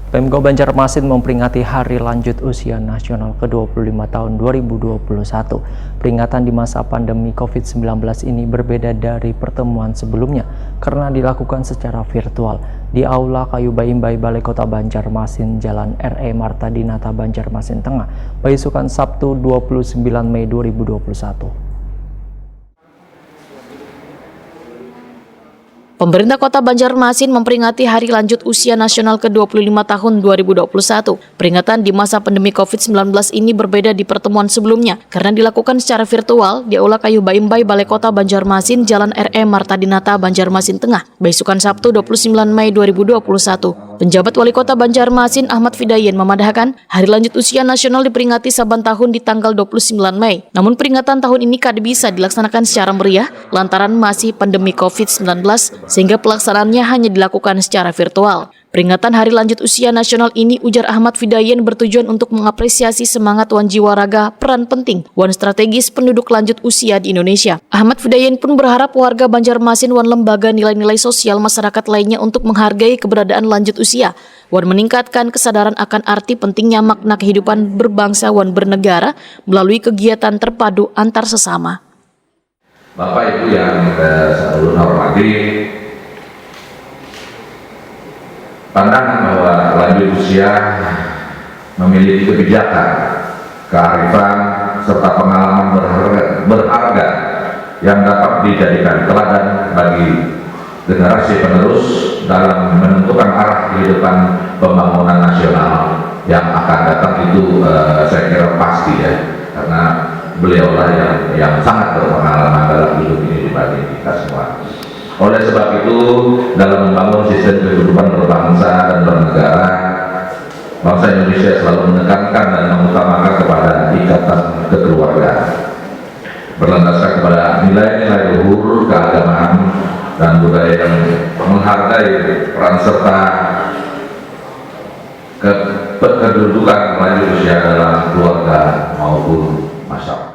Pemko Banjarmasin memperingati Hari Lanjut Usia Nasional ke-25 tahun 2021. Peringatan di masa pandemi COVID-19 ini berbeda dari pertemuan sebelumnya karena dilakukan secara virtual di Aula Kayu Baimbai Balai Kota Banjarmasin, Jalan R.E. Marta Dinata, Banjarmasin Tengah, Baisukan Sabtu 29 Mei 2021. Pemerintah Kota Banjarmasin memperingati Hari Lanjut Usia Nasional ke-25 tahun 2021. Peringatan di masa pandemi COVID-19 ini berbeda di pertemuan sebelumnya karena dilakukan secara virtual di Aula Kayu Baimbai Balai Kota Banjarmasin, Jalan R.E. Marta Dinata, Banjarmasin Tengah, Baisukan Sabtu 29 Mei 2021. Penjabat Wali Kota Banjarmasin Ahmad Fidayen memadahkan Hari Lanjut Usia Nasional diperingati saban tahun di tanggal 29 Mei. Namun peringatan tahun ini kada bisa dilaksanakan secara meriah lantaran masih pandemi COVID-19 sehingga pelaksanaannya hanya dilakukan secara virtual. Peringatan Hari Lanjut Usia Nasional ini, ujar Ahmad Fidayen, bertujuan untuk mengapresiasi semangat wan jiwa raga, peran penting wan strategis penduduk lanjut usia di Indonesia. Ahmad Fidayen pun berharap warga Banjarmasin wan lembaga nilai-nilai sosial masyarakat lainnya untuk menghargai keberadaan lanjut usia, wan meningkatkan kesadaran akan arti pentingnya makna kehidupan berbangsa wan bernegara melalui kegiatan terpadu antar sesama. Bapak Ibu yang saya hormati, pandangan bahwa lanjut usia memiliki kebijakan, kearifan, serta pengalaman berharga yang dapat dijadikan teladan bagi generasi penerus dalam menentukan arah kehidupan pembangunan nasional yang akan datang. Itu saya kira pasti ya, karena beliaulah yang sangat berpengalaman dalam hidup ini dibanding kita semua. Oleh sebab itu, dalam membangun sistem kehidupan berbangsa dan bernegara, bangsa Indonesia selalu menekankan dan mengutamakan kepada ikatan kekeluargaan, berlandaskan kepada nilai-nilai luhur keagamaan dan budaya yang menghargai peran serta kedudukan lanjut usia dalam keluarga maupun masyarakat.